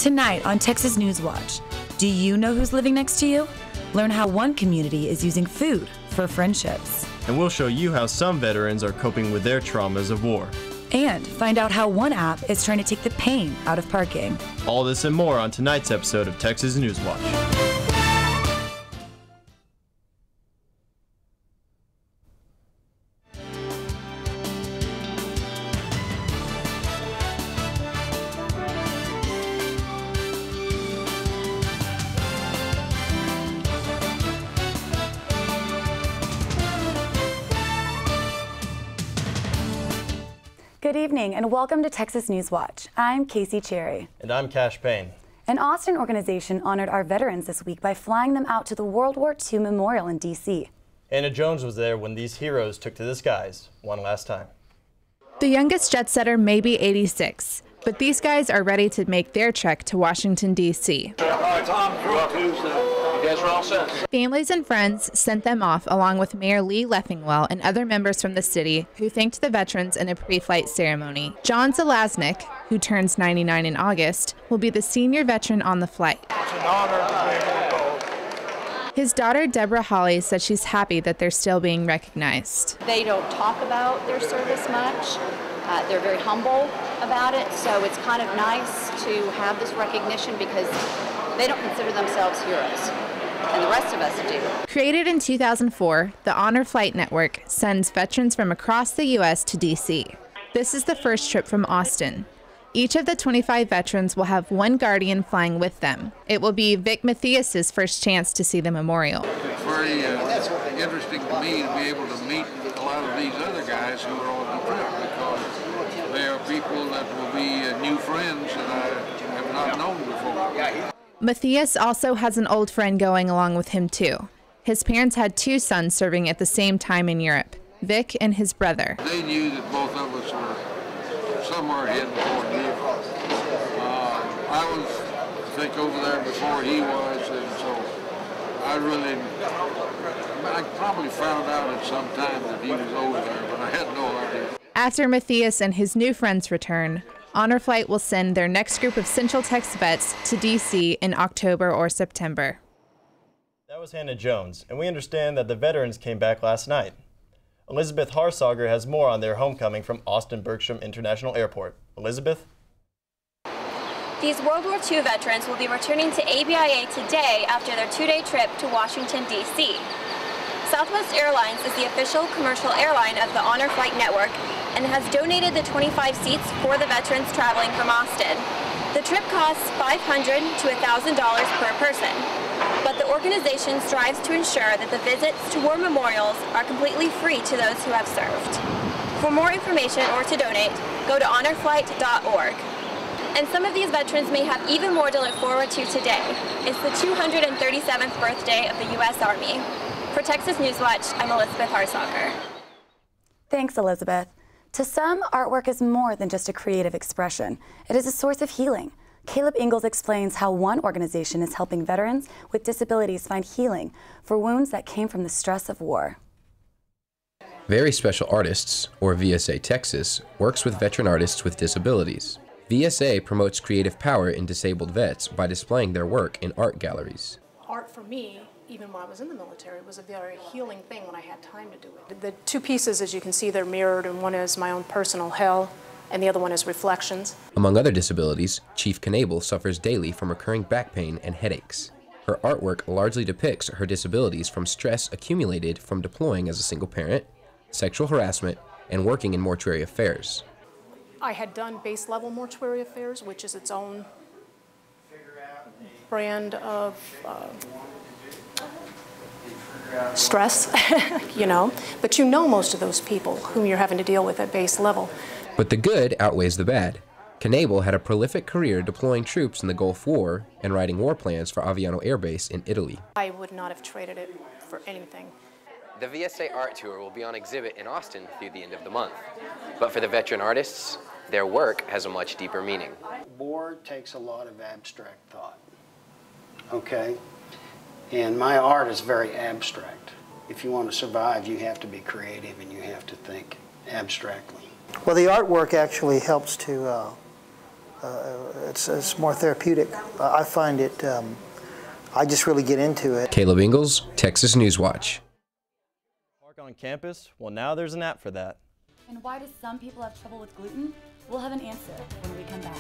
Tonight on Texas News Watch, do you know who's living next to you? Learn how one community is using food for friendships. And we'll show you how some veterans are coping with their traumas of war. And find out how one app is trying to take the pain out of parking. All this and more on tonight's episode of Texas News Watch. Good evening and welcome to Texas News Watch. I'm Casey Cherry. And I'm Cash Payne. An Austin organization honored our veterans this week by flying them out to the World War II Memorial in D.C. Anna Jones was there when these heroes took to the skies one last time. The youngest jet setter may be 86, but these guys are ready to make their trek to Washington, D.C. Families and friends sent them off along with Mayor Lee Leffingwell and other members from the city who thanked the veterans in a pre-flight ceremony. John Zelaznik, who turns 99 in August, will be the senior veteran on the flight. It's an honor to be able to go. His daughter, Deborah Holly, said she's happy that they're still being recognized. They don't talk about their service much. They're very humble about it, so it's kind of nice to have this recognition because they don't consider themselves heroes, and the rest of us do. Created in 2004, the Honor Flight Network sends veterans from across the U.S. to D.C. This is the first trip from Austin. Each of the 25 veterans will have one guardian flying with them. It will be Vic Mathias's first chance to see the memorial. It's very interesting to me to be able to meet a lot of these other guys who are on the trip because they are people that will be new friends that I have not known before. Mathias also has an old friend going along with him too. His parents had two sons serving at the same time in Europe, Vic and his brother. They knew that both of us were somewhere heading toward Europe. I was, I think, over there before he was, and so I probably found out at some time that he was over there, but I had no idea. After Mathias and his new friends return, Honor Flight will send their next group of Central Tex vets to D.C. in October or September. That was Hannah Jones, and we understand that the veterans came back last night. Elizabeth Harsager has more on their homecoming from Austin Bergstrom International Airport. Elizabeth? These World War II veterans will be returning to ABIA today after their two-day trip to Washington, D.C. Southwest Airlines is the official commercial airline of the Honor Flight Network and has donated the 25 seats for the veterans traveling from Austin. The trip costs $500 to $1,000 per person, but the organization strives to ensure that the visits to war memorials are completely free to those who have served. For more information or to donate, go to honorflight.org. And some of these veterans may have even more to look forward to today. It's the 237th birthday of the U.S. Army. For Texas News Watch, I'm Elizabeth Harsager. Thanks, Elizabeth. To some, artwork is more than just a creative expression. It is a source of healing. Caleb Ingalls explains how one organization is helping veterans with disabilities find healing for wounds that came from the stress of war. Very Special Artists, or VSA Texas, works with veteran artists with disabilities. VSA promotes creative power in disabled vets by displaying their work in art galleries. Art for me, even when I was in the military, was a very healing thing when I had time to do it. The two pieces, as you can see, they're mirrored, and one is my own personal hell, and the other one is reflections. Among other disabilities, Chief Knable suffers daily from recurring back pain and headaches. Her artwork largely depicts her disabilities from stress accumulated from deploying as a single parent, sexual harassment, and working in mortuary affairs. I had done base level mortuary affairs, which is its own brand of stress, you know, but you know most of those people whom you're having to deal with at base level. But the good outweighs the bad. Knable had a prolific career deploying troops in the Gulf War and writing war plans for Aviano Air Base in Italy. I would not have traded it for anything. The VSA Art Tour will be on exhibit in Austin through the end of the month. But for the veteran artists, their work has a much deeper meaning. War takes a lot of abstract thought, okay? And my art is very abstract. If you want to survive, you have to be creative and you have to think abstractly. Well, the artwork actually helps to It's more therapeutic. I find it, I just really get into it. Caleb Ingalls, Texas News Watch. Park on campus? Well, now there's an app for that. And why do some people have trouble with gluten? We'll have an answer when we come back.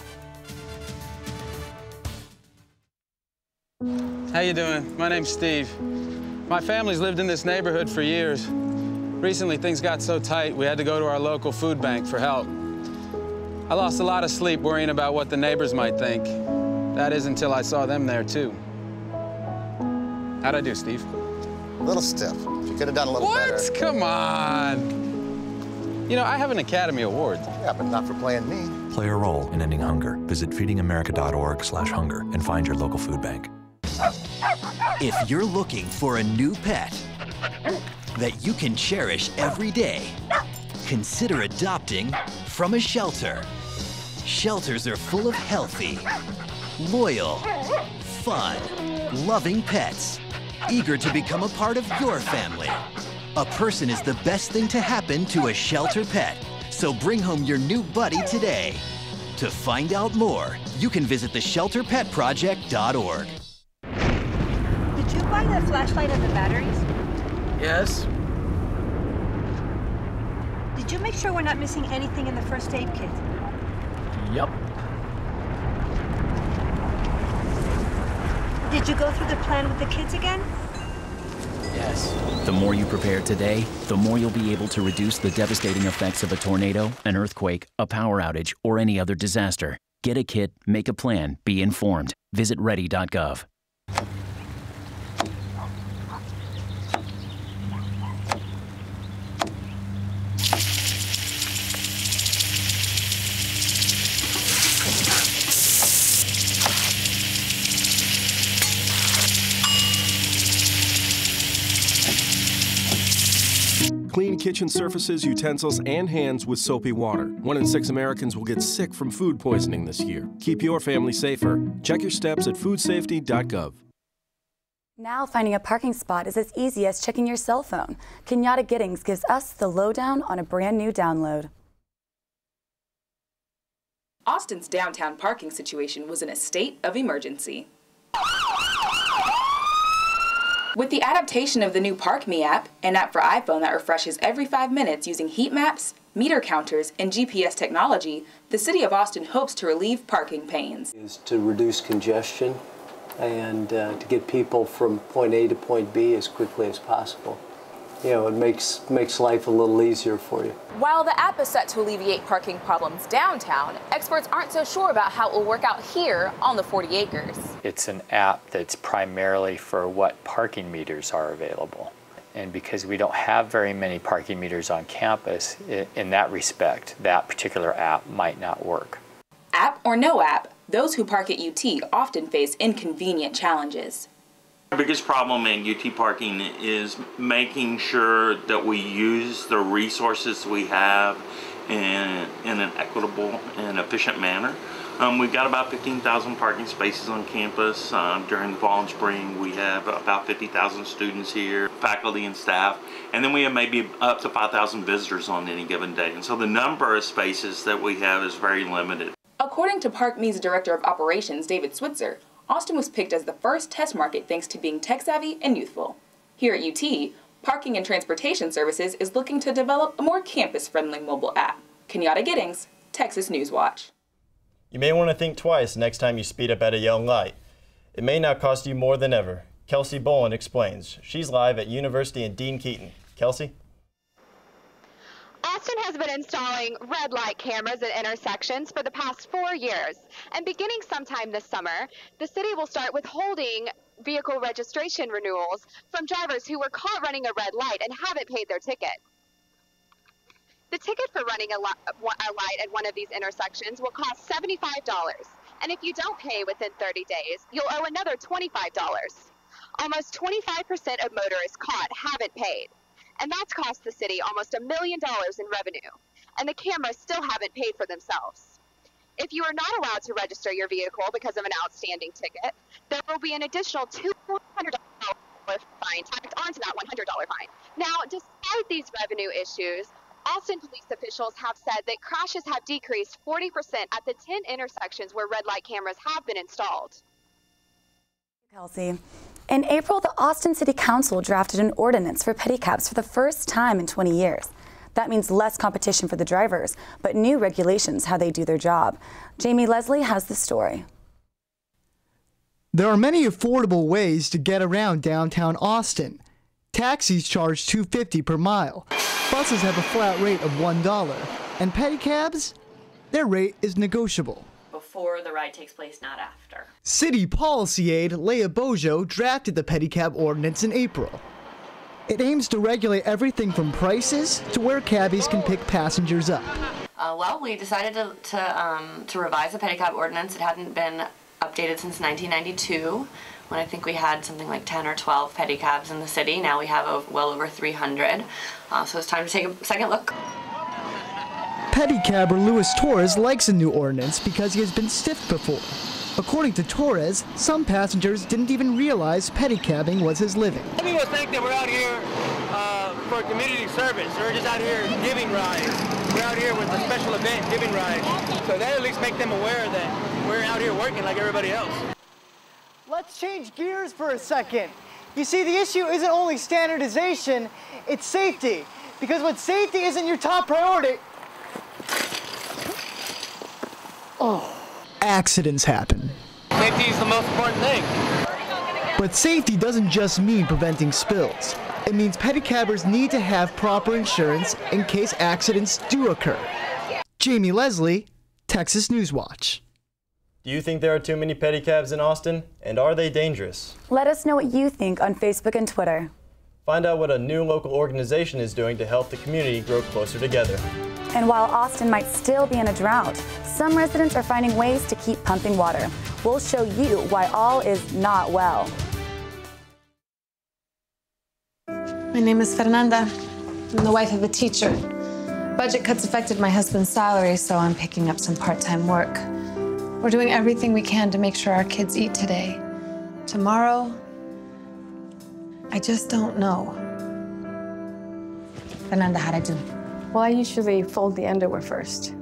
How you doing? My name's Steve. My family's lived in this neighborhood for years. Recently, things got so tight, we had to go to our local food bank for help. I lost a lot of sleep worrying about what the neighbors might think. That is until I saw them there, too. How'd I do, Steve? A little stiff. You could have done a little better. What? Come on. You know, I have an Academy Award. Yeah, but not for playing me. Play a role in ending hunger. Visit feedingamerica.org/hunger and find your local food bank. If you're looking for a new pet that you can cherish every day, consider adopting from a shelter. Shelters are full of healthy, loyal, fun, loving pets, eager to become a part of your family. A person is the best thing to happen to a shelter pet, so bring home your new buddy today. To find out more, you can visit theshelterpetproject.org. Did you buy the flashlight and the batteries? Yes. Did you make sure we're not missing anything in the first aid kit? Yep. Did you go through the plan with the kids again? Yes. The more you prepare today, the more you'll be able to reduce the devastating effects of a tornado, an earthquake, a power outage, or any other disaster. Get a kit, make a plan, be informed. Visit ready.gov. Clean kitchen surfaces, utensils, and hands with soapy water. 1 in 6 Americans will get sick from food poisoning this year. Keep your family safer. Check your steps at foodsafety.gov. Now finding a parking spot is as easy as checking your cell phone. Kenyatta Giddings gives us the lowdown on a brand new download. Austin's downtown parking situation was in a state of emergency. With the adaptation of the new ParkMe app, an app for iPhone that refreshes every 5 minutes using heat maps, meter counters, and GPS technology, the city of Austin hopes to relieve parking pains. Is to reduce congestion and to get people from point A to point B as quickly as possible. You know, it makes life a little easier for you. While the app is set to alleviate parking problems downtown, experts aren't so sure about how it will work out here on the 40 acres. It's an app that's primarily for what parking meters are available. And because we don't have very many parking meters on campus, in that respect, that particular app might not work. App or no app, those who park at UT often face inconvenient challenges. The biggest problem in UT parking is making sure that we use the resources we have in an equitable and efficient manner. We've got about 15,000 parking spaces on campus. During the fall and spring, we have about 50,000 students here, faculty and staff, and then we have maybe up to 5,000 visitors on any given day. And so the number of spaces that we have is very limited. According to ParkMe's Director of Operations, David Switzer, Austin was picked as the first test market thanks to being tech-savvy and youthful. Here at UT, Parking and Transportation Services is looking to develop a more campus-friendly mobile app. Kenyatta Giddings, Texas News Watch. You may want to think twice next time you speed up at a yellow light. It may now cost you more than ever. Kelsey Bowen explains. She's live at University in Dean Keaton. Kelsey? Austin has been installing red light cameras at intersections for the past 4 years. And beginning sometime this summer, the city will start withholding vehicle registration renewals from drivers who were caught running a red light and haven't paid their ticket. The ticket for running a light at one of these intersections will cost $75. And if you don't pay within 30 days, you'll owe another $25. Almost 25% of motorists caught haven't paid. And that's cost the city almost $1 million in revenue. And the cameras still haven't paid for themselves. If you are not allowed to register your vehicle because of an outstanding ticket, there will be an additional $200 fine tacked onto that $100 fine. Now, despite these revenue issues, Austin police officials have said that crashes have decreased 40% at the 10 intersections where red light cameras have been installed. Kelsey. In April, the Austin City Council drafted an ordinance for pedicabs for the first time in 20 years. That means less competition for the drivers, but new regulations how they do their job. Jamie Leslie has the story. There are many affordable ways to get around downtown Austin. Taxis charge $2.50 per mile. Buses have a flat rate of $1. And pedicabs? Their rate is negotiable. Before the ride takes place, not after. City policy aide Leah Bojo drafted the pedicab ordinance in April. It aims to regulate everything from prices to where cabbies can pick passengers up. Well, we decided to revise the pedicab ordinance. It hadn't been updated since 1992, when I think we had something like 10 or 12 pedicabs in the city. Now we have well over 300, so it's time to take a second look. Pedicabber Luis Torres likes a new ordinance because he has been stiffed before. According to Torres, some passengers didn't even realize pedicabbing was his living. Some people think that we're out here for community service. We're just out here giving rides. We're out here with a special event, giving rides. So that at least make them aware that we're out here working like everybody else. Let's change gears for a second. You see, the issue isn't only standardization, it's safety. Because when safety isn't your top priority, accidents happen. Safety is the most important thing. But safety doesn't just mean preventing spills. It means pedicabbers need to have proper insurance in case accidents do occur. Jamie Leslie, Texas News Watch. Do you think there are too many pedicabs in Austin? And are they dangerous? Let us know what you think on Facebook and Twitter. Find out what a new local organization is doing to help the community grow closer together. And while Austin might still be in a drought, some residents are finding ways to keep pumping water. We'll show you why all is not well. My name is Fernanda. I'm the wife of a teacher. Budget cuts affected my husband's salary, so I'm picking up some part-time work. We're doing everything we can to make sure our kids eat today. Tomorrow, I just don't know. Fernanda, how'd I do? Well, I usually fold the underwear first.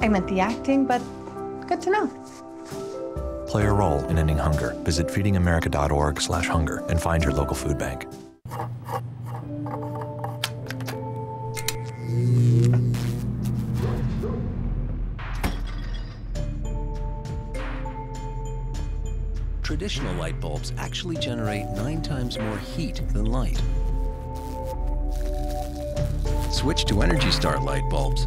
I meant the acting, but good to know. Play a role in ending hunger. Visit feedingamerica.org/hunger and find your local food bank. Traditional light bulbs actually generate 9 times more heat than light. Switch to Energy Star light bulbs,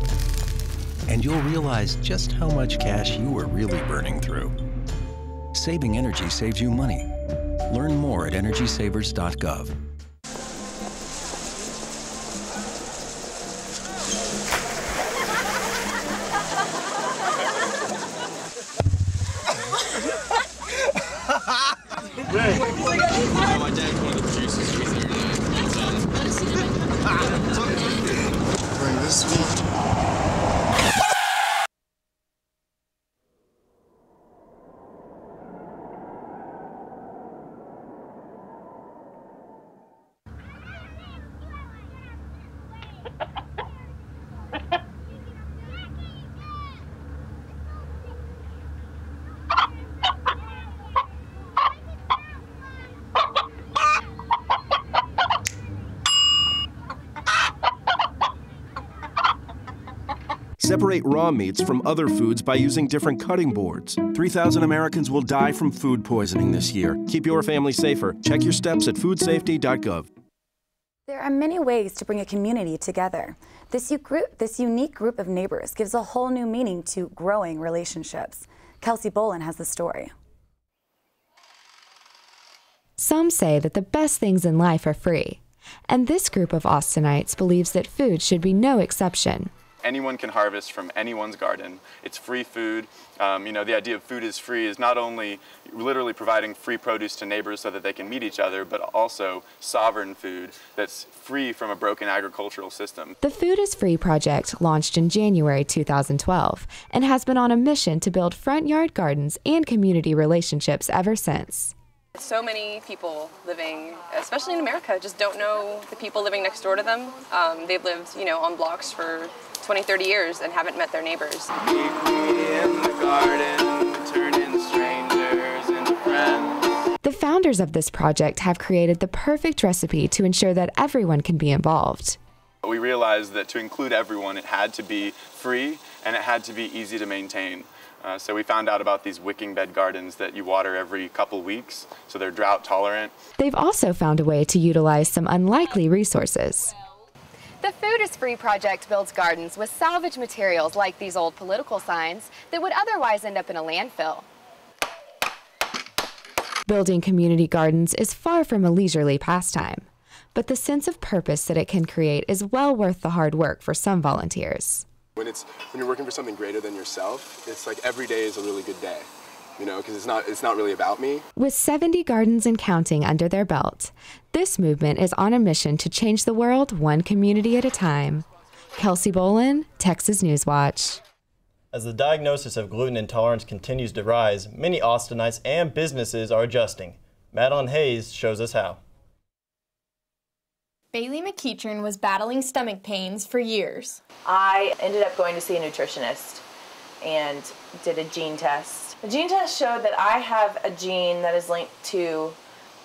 and you'll realize just how much cash you were really burning through. Saving energy saves you money. Learn more at EnergySavers.gov. My dad's one of the producers who's there tonight. Bring this one. Separate raw meats from other foods by using different cutting boards. 3,000 Americans will die from food poisoning this year. Keep your family safer. Check your steps at foodsafety.gov. There are many ways to bring a community together. This unique group of neighbors gives a whole new meaning to growing relationships. Kelsey Bolin has the story. Some say that the best things in life are free, and this group of Austinites believes that food should be no exception. Anyone can harvest from anyone's garden. It's free food. The idea of food is free is not only literally providing free produce to neighbors so that they can meet each other, but also sovereign food that's free from a broken agricultural system. The Food is Free project launched in January 2012 and has been on a mission to build front yard gardens and community relationships ever since. So many people living, especially in America, just don't know the people living next door to them. They've lived, on blocks for 20, 30 years and haven't met their neighbors. Meet me in the garden, turning strangers into friends. The founders of this project have created the perfect recipe to ensure that everyone can be involved. We realized that to include everyone, it had to be free and it had to be easy to maintain. So we found out about these wicking bed gardens that you water every couple weeks, so they're drought tolerant. They've also found a way to utilize some unlikely resources. The Food is Free project builds gardens with salvage materials like these old political signs that would otherwise end up in a landfill. Building community gardens is far from a leisurely pastime, but the sense of purpose that it can create is well worth the hard work for some volunteers. When you're working for something greater than yourself, it's like every day is a really good day, because it's not really about me. With 70 gardens and counting under their belt, this movement is on a mission to change the world one community at a time. Kelsey Bolin, Texas News Watch. As the diagnosis of gluten intolerance continues to rise, many Austinites and businesses are adjusting. Madeline Hayes shows us how. Bailey McEachern was battling stomach pains for years. I ended up going to see a nutritionist and did a gene test. The gene test showed that I have a gene that is linked to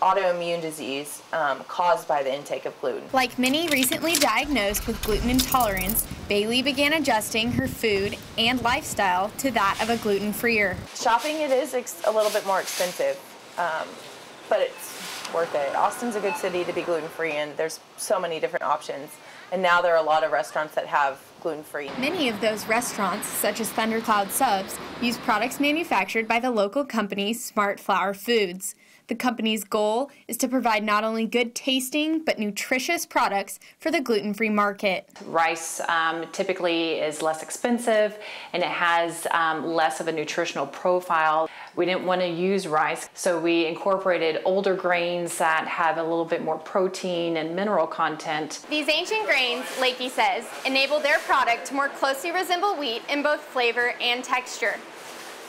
autoimmune disease caused by the intake of gluten. Like many recently diagnosed with gluten intolerance, Bailey began adjusting her food and lifestyle to that of a gluten-freer. Shopping, it is a little bit more expensive, but it's worth it. Austin's a good city to be gluten-free, and there's so many different options. And now there are a lot of restaurants that have gluten-free. Many of those restaurants, such as Thundercloud Subs, use products manufactured by the local company Smart Flour Foods. The company's goal is to provide not only good tasting, but nutritious products for the gluten-free market. Rice typically is less expensive and it has less of a nutritional profile. We didn't want to use rice, so we incorporated older grains that have a little bit more protein and mineral content. These ancient grains, Lakey says, enable their product to more closely resemble wheat in both flavor and texture.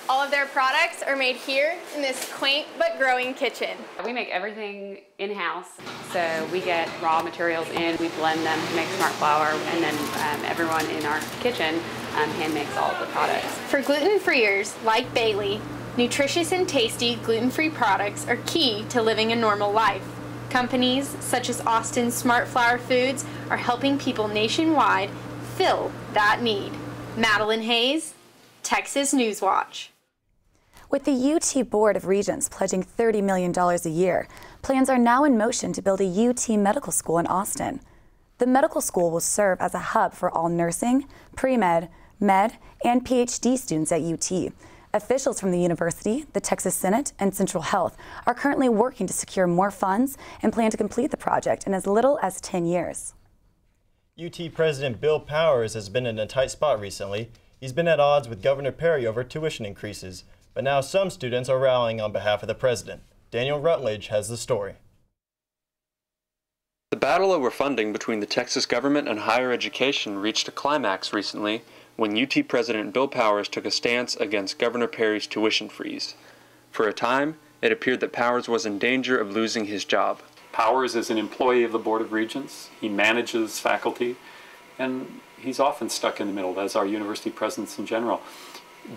All of their products are made here in this quaint but growing kitchen. We make everything in-house, so we get raw materials in, we blend them to make smart flour, and then everyone in our kitchen hand makes all of the products. For gluten-freers like Bailey, nutritious and tasty gluten-free products are key to living a normal life. Companies such as Austin's Smart Flour Foods are helping people nationwide fill that need. Madeline Hayes, Texas News Watch. With the UT Board of Regents pledging $30 million a year, plans are now in motion to build a UT medical school in Austin. The medical school will serve as a hub for all nursing, pre-med, med, and PhD students at UT. Officials from the university, the Texas Senate, and Central Health are currently working to secure more funds and plan to complete the project in as little as 10 years. UT President Bill Powers has been in a tight spot recently. He's been at odds with Governor Perry over tuition increases, but now some students are rallying on behalf of the president. Daniel Rutledge has the story. The battle over funding between the Texas government and higher education reached a climax recently when UT President Bill Powers took a stance against Governor Perry's tuition freeze. For a time, it appeared that Powers was in danger of losing his job. Powers is an employee of the Board of Regents. He manages faculty, and he's often stuck in the middle, as are university presidents in general.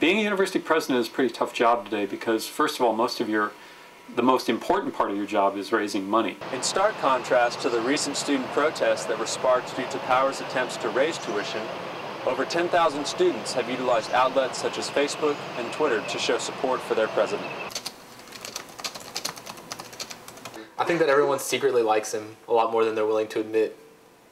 Being a university president is a pretty tough job today because, first of all, the most important part of your job is raising money. In stark contrast to the recent student protests that were sparked due to Powers' attempts to raise tuition, over 10,000 students have utilized outlets such as Facebook and Twitter to show support for their president. I think that everyone secretly likes him a lot more than they're willing to admit,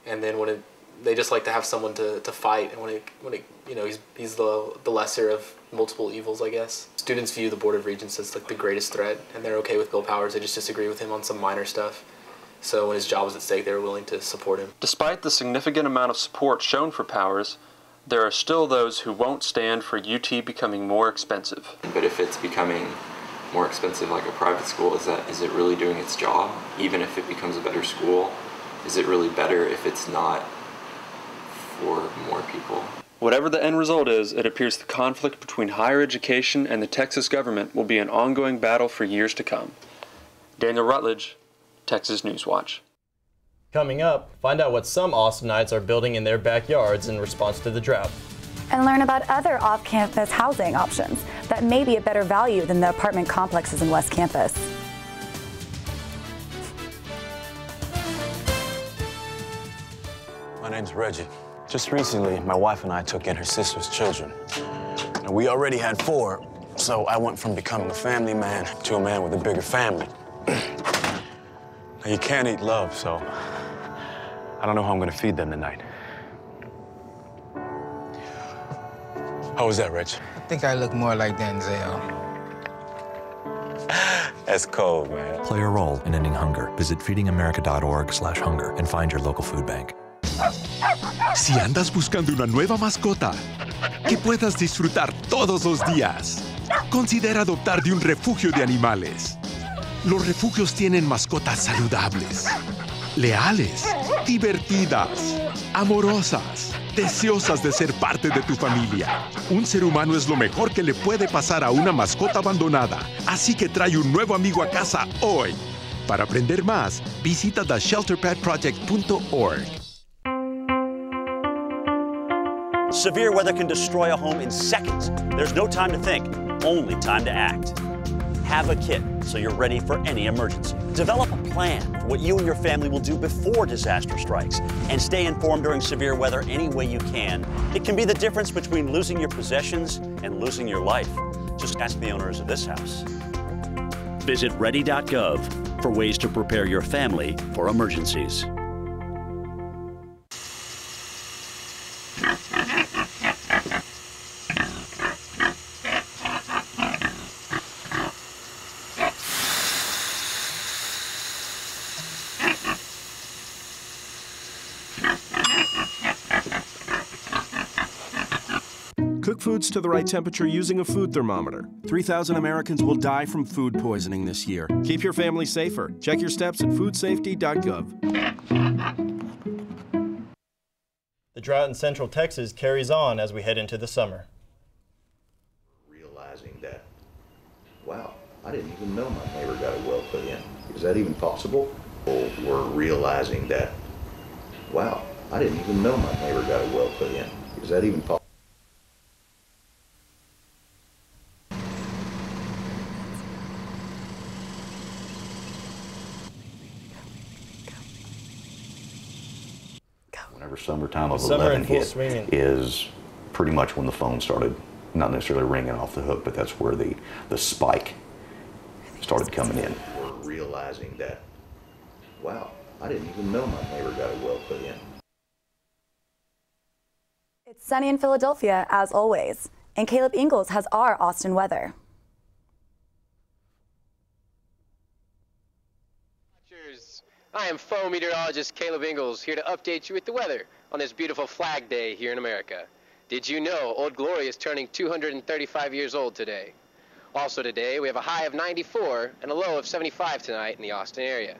and then they just like to have someone to fight, and he's the lesser of multiple evils, I guess. Students view the Board of Regents as like the greatest threat, and they're okay with Bill Powers. They just disagree with him on some minor stuff. So when his job was at stake, they were willing to support him. Despite the significant amount of support shown for Powers, there are still those who won't stand for UT becoming more expensive. But if it's becoming more expensive like a private school, is it really doing its job? Even if it becomes a better school, is it really better if it's not for more people? Whatever the end result is, it appears the conflict between higher education and the Texas government will be an ongoing battle for years to come. Daniel Rutledge, Texas News Watch. Coming up, find out what some Austinites are building in their backyards in response to the drought. And learn about other off-campus housing options that may be a better value than the apartment complexes in West Campus. My name's Reggie. Just recently, my wife and I took in her sister's children. And we already had 4, so I went from becoming a family man to a man with a bigger family. Now, you can't eat love, so I don't know how I'm gonna feed them tonight. How was that, Rich? I think I look more like Denzel. That's cold, man. Play a role in ending hunger. Visit feedingamerica.org/hunger and find your local food bank. Si andas buscando una nueva mascota que puedas disfrutar todos los días, considera adoptar de un refugio de animales. Los refugios tienen mascotas saludables, leales, divertidas, amorosas, deseosas de ser parte de tu familia. Un ser humano es lo mejor que le puede pasar a una mascota abandonada, así que trae un nuevo amigo a casa hoy. Para aprender más, visita theshelterpetproject.org. Severe weather can destroy a home in seconds. There's no time to think, only time to act. Have a kit so you're ready for any emergency. Develop a plan for what you and your family will do before disaster strikes, and stay informed during severe weather any way you can. It can be the difference between losing your possessions and losing your life. Just ask the owners of this house. Visit ready.gov for ways to prepare your family for emergencies. Cook foods to the right temperature using a food thermometer. 3,000 Americans will die from food poisoning this year. Keep your family safer. Check your steps at foodsafety.gov. The drought in Central Texas carries on as we head into the summer. Realizing that, wow, I didn't even know my neighbor got a well put in. Is that even possible? We're realizing that, wow, I didn't even know my neighbor got a well put in. Is that even possible? Whenever summertime of 11 hit is pretty much when the phone started, not necessarily ringing off the hook, but that's where the spike started coming in. We're realizing that, wow, I didn't even know my neighbor got a well put in. It's sunny in Philadelphia, as always, and Caleb Ingalls has our Austin weather. I am faux meteorologist Caleb Ingalls, here to update you with the weather on this beautiful Flag Day here in America. Did you know Old Glory is turning 235 years old today? Also today, we have a high of 94 and a low of 75 tonight in the Austin area.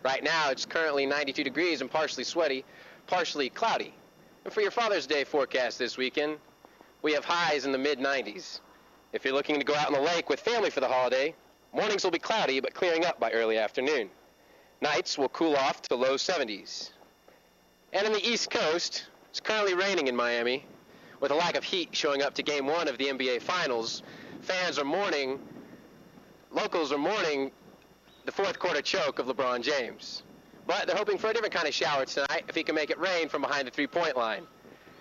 Right now, it's currently 92 degrees and partially sweaty, partially cloudy. And for your Father's Day forecast this weekend, we have highs in the mid-90s. If you're looking to go out on the lake with family for the holiday, mornings will be cloudy but clearing up by early afternoon. Nights will cool off to the low 70s. And in the East Coast, it's currently raining in Miami. With a lack of heat showing up to Game 1 of the NBA Finals, locals are mourning the fourth quarter choke of LeBron James. But they're hoping for a different kind of shower tonight if he can make it rain from behind the three-point line.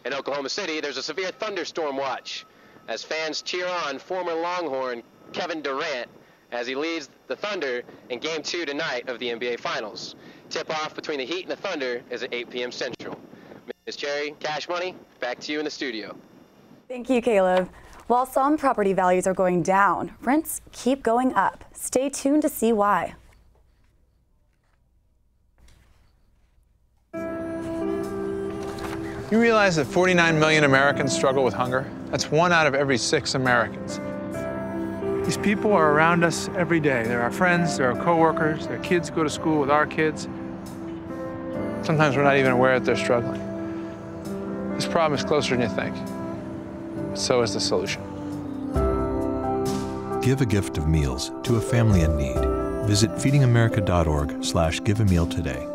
In Oklahoma City, there's a severe thunderstorm watch as fans cheer on former Longhorn Kevin Durant as he leads the Thunder in Game 2 tonight of the NBA Finals. Tip-off between the Heat and the Thunder is at 8 p.m. Central. Ms. Cherry, Cash Money, back to you in the studio. Thank you, Caleb. While some property values are going down, rents keep going up. Stay tuned to see why. You realize that 49 million Americans struggle with hunger? That's 1 out of every 6 Americans. These people are around us every day. They're our friends, they're our coworkers, their kids go to school with our kids. Sometimes we're not even aware that they're struggling. This problem is closer than you think. So is the solution. Give a gift of meals to a family in need. Visit feedingamerica.org/giveameal today.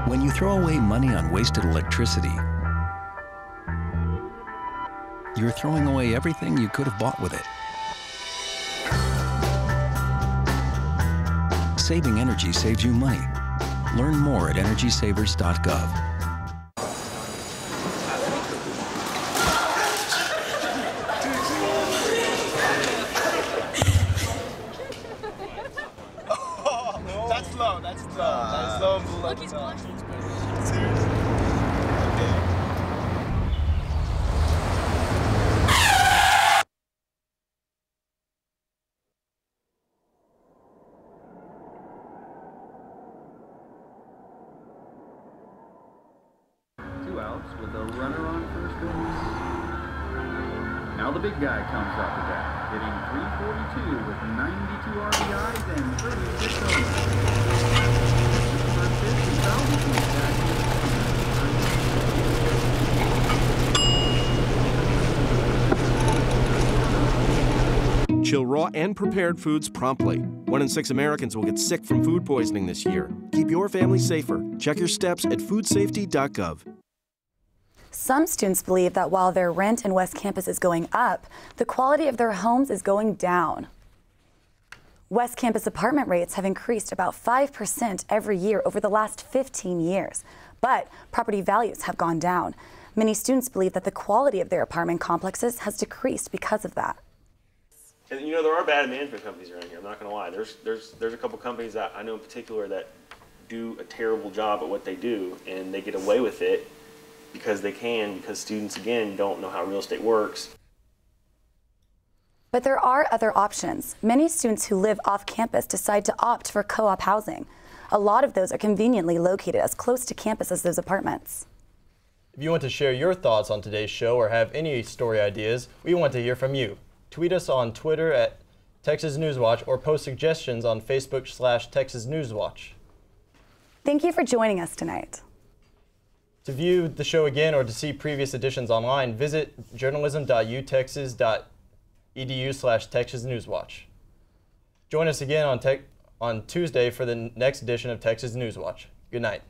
When you throw away money on wasted electricity, you're throwing away everything you could have bought with it. Saving energy saves you money. Learn more at EnergySavers.gov. That's low. That's low. That's low. Look, he's blushing. Seriously. With a runner on first base. Now the big guy comes up to bat, hitting .342 with 92 RBIs and 36 homers. First pitch is fouled between Chill raw and prepared foods promptly. 1 in 6 Americans will get sick from food poisoning this year. Keep your family safer. Check your steps at foodsafety.gov. Some students believe that while their rent in West Campus is going up, the quality of their homes is going down. West Campus apartment rates have increased about 5% every year over the last 15 years, but property values have gone down. Many students believe that the quality of their apartment complexes has decreased because of that. And you know, there are bad management companies around here, I'm not going to lie. There's a couple companies that I know in particular that do a terrible job at what they do, and they get away with it because they can, because students, again, don't know how real estate works. But there are other options. Many students who live off campus decide to opt for co-op housing. A lot of those are conveniently located as close to campus as those apartments. If you want to share your thoughts on today's show or have any story ideas, we want to hear from you. Tweet us on Twitter at Texas Newswatch or post suggestions on Facebook/Texas Newswatch. Thank you for joining us tonight. To view the show again or to see previous editions online, visit journalism.utexas.edu/Texas Newswatch. Join us again on Tuesday for the next edition of Texas Newswatch. Good night.